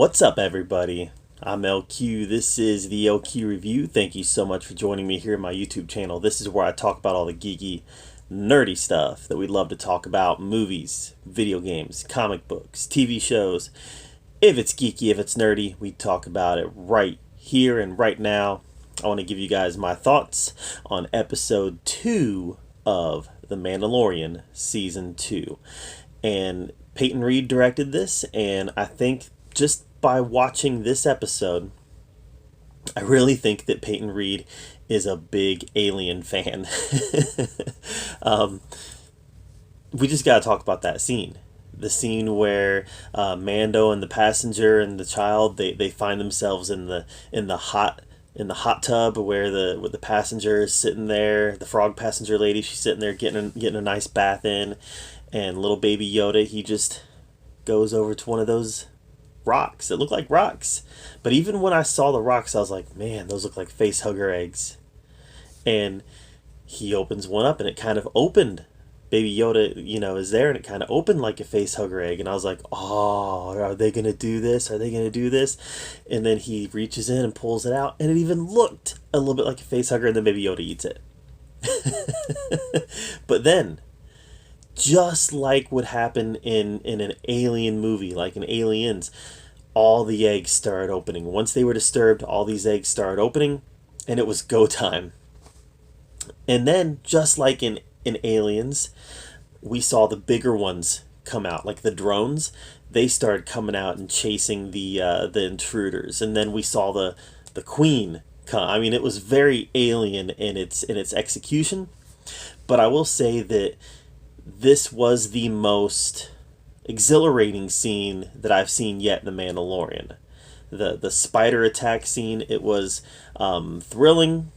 What's up, everybody? I'm LQ. This is the LQ Review. Thank you so much for joining me here on my YouTube channel. This is where I talk about all the geeky, nerdy stuff that we love to talk about: movies, video games, comic books, TV shows. If it's geeky, if it's nerdy, we talk about it right here and right now. I want to give you guys my thoughts on episode 2 of The Mandalorian Season 2. And Peyton Reed directed this, and I think just by watching this episode, I really think that Peyton Reed is a big Alien fan. We just got to talk about that scene. The scene where Mando and the passenger and the child, they find themselves in the hot tub where the passenger is sitting there, the frog passenger lady, she's sitting there getting a nice bath in, and little baby Yoda, he just goes over to one of those rocks that look like rocks. But even when I saw the rocks, I was like, man, those look like face hugger eggs. And he opens one up, and it kind of opened. Baby Yoda, is there, and it kind of opened like a face hugger egg. And I was like, oh, are they going to do this? Are they going to do this? And then he reaches in and pulls it out, and it even looked a little bit like a face hugger, and then Baby Yoda eats it. But then, just like would happen in an alien movie, like in Aliens, all the eggs started opening. Once they were disturbed, all these eggs started opening, and it was go time. And then, just like in Aliens, we saw the bigger ones come out, like the drones. They started coming out and chasing the intruders, and then we saw the queen come. I mean, it was very Alien in its execution. But I will say that this was the most exhilarating scene that I've seen yet in The Mandalorian. The spider attack scene, it was thrilling.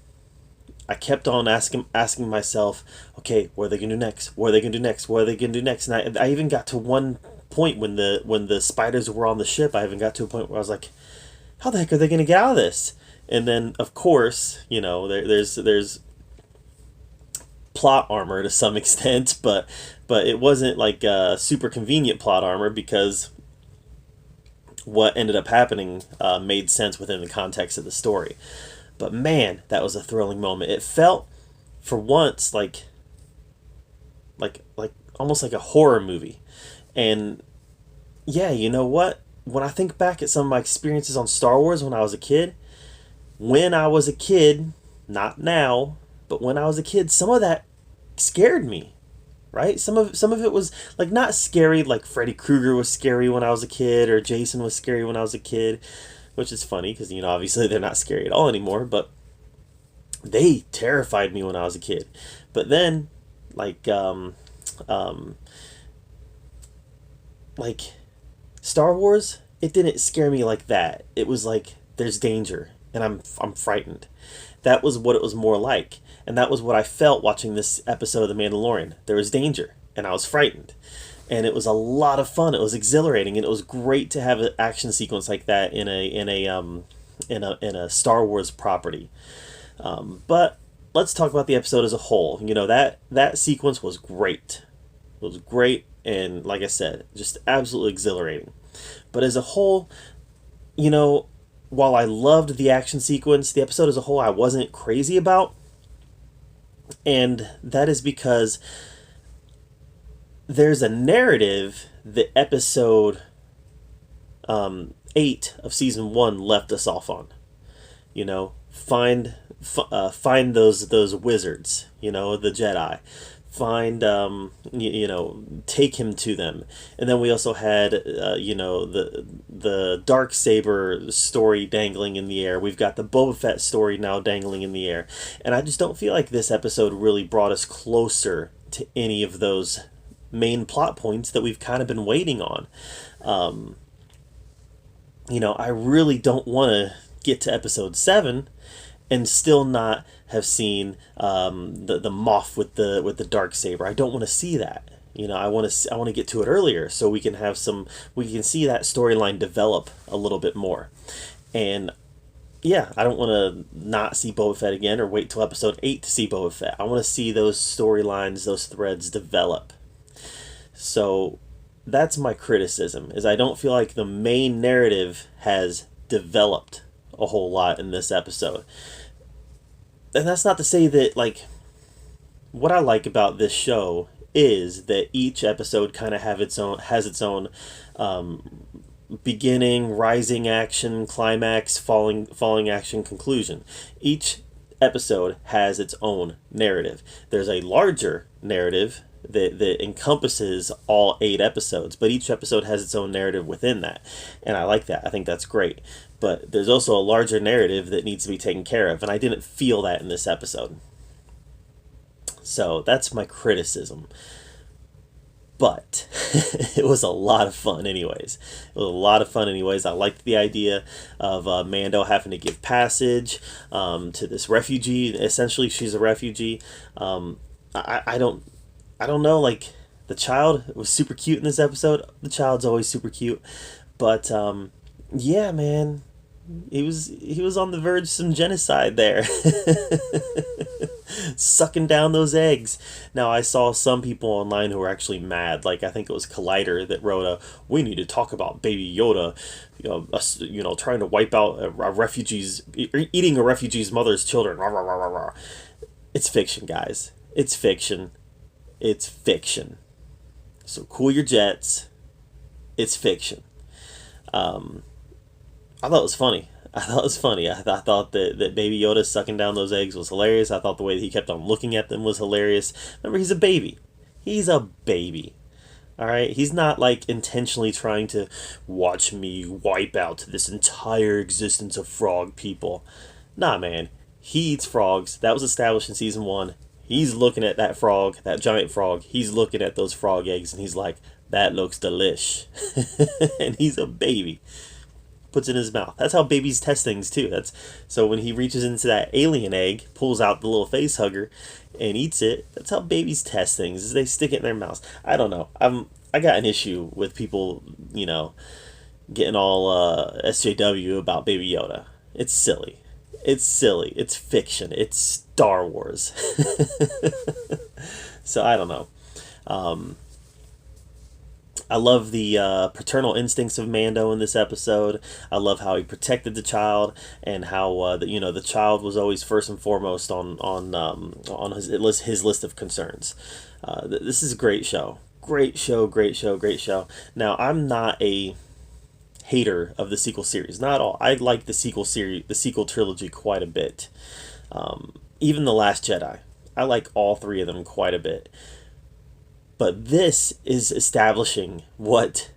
I kept on asking myself, okay, what are they going to do next? What are they going to do next? What are they going to do next? And I even got to one point when the spiders were on the ship. I even got to a point where I was like, how the heck are they going to get out of this? And then, of course, there's plot armor to some extent, but it wasn't like super convenient plot armor, because what ended up happening made sense within the context of the story. But man, that was a thrilling moment. It felt, for once, like almost like a horror movie. And yeah, you know what? When I think back at some of my experiences on Star Wars when I was a kid, not now, but when I was a kid, some of that scared me, right? Some of it was like not scary, like Freddy Krueger was scary when I was a kid, or Jason was scary when I was a kid, which is funny because obviously they're not scary at all anymore, but they terrified me when I was a kid. But then like Star Wars, it didn't scare me like that. It was like there's danger and I'm frightened. That was what it was more like. And that was what I felt watching this episode of The Mandalorian. There was danger, and I was frightened. And it was a lot of fun. It was exhilarating, and it was great to have an action sequence like that in a Star Wars property. But let's talk about the episode as a whole. That sequence was great. It was great, and like I said, just absolutely exhilarating. But as a whole, while I loved the action sequence, the episode as a whole I wasn't crazy about. And that is because there's a narrative that episode 8 of season 1 left us off on. Find those wizards, the Jedi. Find take him to them. And then we also had the Darksaber story dangling in the air. We've got the Boba Fett story now dangling in the air. And I just don't feel like this episode really brought us closer to any of those main plot points that we've kind of been waiting on. I really don't want to get to episode 7 and still not have seen the Moff with the Darksaber. I don't want to see that. I want to get to it earlier so we can see that storyline develop a little bit more. And yeah, I don't want to not see Boba Fett again or wait till episode 8 to see Boba Fett. I want to see those storylines, those threads develop. So That's my criticism, is I don't feel like the main narrative has developed a whole lot in this episode. And that's not to say that, like, what I like about this show is that each episode kind of has its own beginning, rising action, climax, falling action, conclusion. Each episode has its own narrative. There's a larger narrative that encompasses all 8 episodes, but each episode has its own narrative within that. And I like that. I think that's great. But there's also a larger narrative that needs to be taken care of, and I didn't feel that in this episode. So that's my criticism. But it was a lot of fun anyways. It was a lot of fun anyways. I liked the idea of Mando having to give passage to this refugee. Essentially, she's a refugee. I don't know, like, the child was super cute in this episode. The child's always super cute. But yeah, man, he was on the verge of some genocide there. Sucking down those eggs. Now, I saw some people online who were actually mad. Like, I think it was Collider that wrote we need to talk about Baby Yoda, trying to wipe out a refugee's, eating a refugee's mother's children. Rah, rah, rah, rah, rah. It's fiction, guys. It's fiction. It's fiction. So cool your jets. It's fiction. I thought it was funny. I thought that Baby Yoda sucking down those eggs was hilarious. I thought the way that he kept on looking at them was hilarious. Remember, he's a baby. He's a baby. Alright? He's not, like, intentionally trying to watch me wipe out this entire existence of frog people. Nah, man. He eats frogs. That was established in season 1. He's looking at that frog, that giant frog. He's looking at those frog eggs, and he's like, that looks delish. And he's a baby. Puts it in his mouth. That's how babies test things too. So when he reaches into that alien egg, pulls out the little face hugger, and eats it. That's how babies test things. Is they stick it in their mouths. I don't know. I got an issue with people, getting all SJW about Baby Yoda. It's silly. It's silly. It's fiction. It's Star Wars. So I don't know. I love the paternal instincts of Mando in this episode. I love how he protected the child, and how the child was always first and foremost on his list of concerns. This is a great show. Great show. Now, I'm not a hater of the sequel series, not at all. I like the sequel trilogy quite a bit. Even The Last Jedi, I like all 3 of them quite a bit. But this is establishing what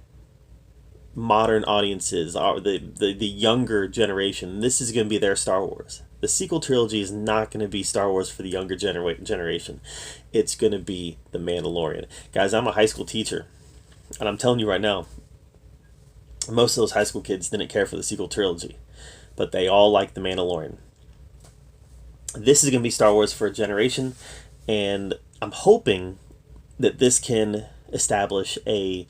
modern audiences are, the younger generation. This is going to be their Star Wars. The sequel trilogy is not going to be Star Wars for the younger generation. It's going to be The Mandalorian. Guys, I'm a high school teacher, and I'm telling you right now, most of those high school kids didn't care for the sequel trilogy, but they all like The Mandalorian. This is going to be Star Wars for a generation, and I'm hoping that this can establish a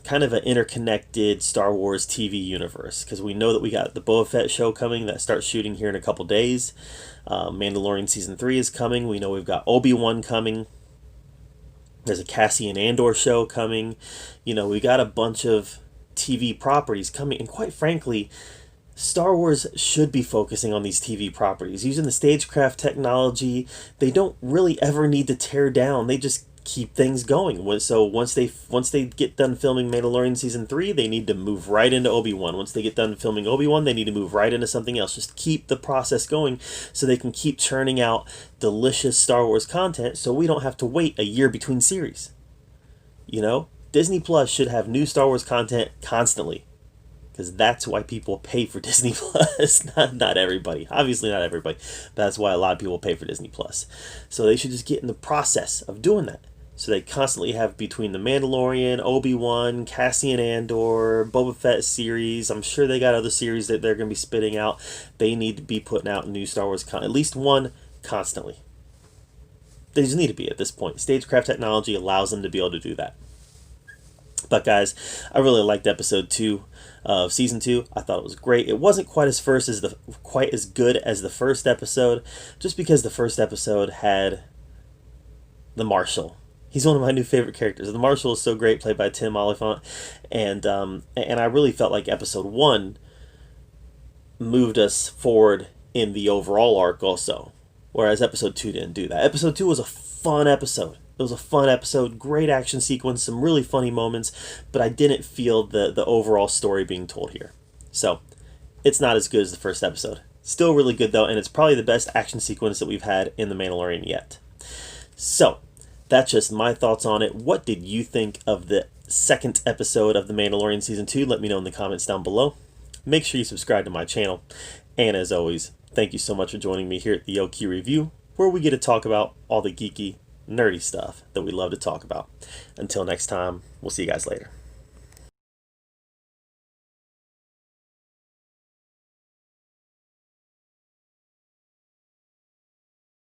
kind of an interconnected Star Wars TV universe, because we know that we got the Boba Fett show coming that starts shooting here in a couple days. Mandalorian season 3 is coming. We know we've got Obi-Wan coming. There's a Cassian Andor show coming. We got a bunch of TV properties coming, and quite frankly, Star Wars should be focusing on these TV properties. Using the stagecraft technology, they don't really ever need to tear down. They just keep things going. So once they get done filming Mandalorian season 3, they need to move right into Obi-Wan. Once they get done filming Obi-Wan, they need to move right into something else. Just keep the process going so they can keep churning out delicious Star Wars content, so we don't have to wait a year between series. Disney Plus should have new Star Wars content constantly, because that's why people pay for Disney Plus. not everybody. Obviously not everybody. But that's why a lot of people pay for Disney Plus. So they should just get in the process of doing that. So they constantly have, between The Mandalorian, Obi-Wan, Cassian Andor, Boba Fett series. I'm sure they got other series that they're going to be spitting out. They need to be putting out new Star Wars content. At least one constantly. They just need to be at this point. Stagecraft technology allows them to be able to do that. But guys, I really liked episode 2 of season 2. I thought it was great. It wasn't quite as good as the first episode, just because the first episode had the Marshal He's one of my new favorite characters. The Marshal is so great, played by Tim Oliphant, and I really felt like episode 1 moved us forward in the overall arc also, whereas episode 2 didn't do that. Episode 2 was a fun episode. It was a fun episode, great action sequence, some really funny moments, but I didn't feel the overall story being told here. So, it's not as good as the first episode. Still really good though, and it's probably the best action sequence that we've had in The Mandalorian yet. So, that's just my thoughts on it. What did you think of the second episode of The Mandalorian Season 2? Let me know in the comments down below. Make sure you subscribe to my channel. And as always, thank you so much for joining me here at the LQ Review, where we get to talk about all the geeky, nerdy stuff that we love to talk about. Until next time, we'll see you guys later.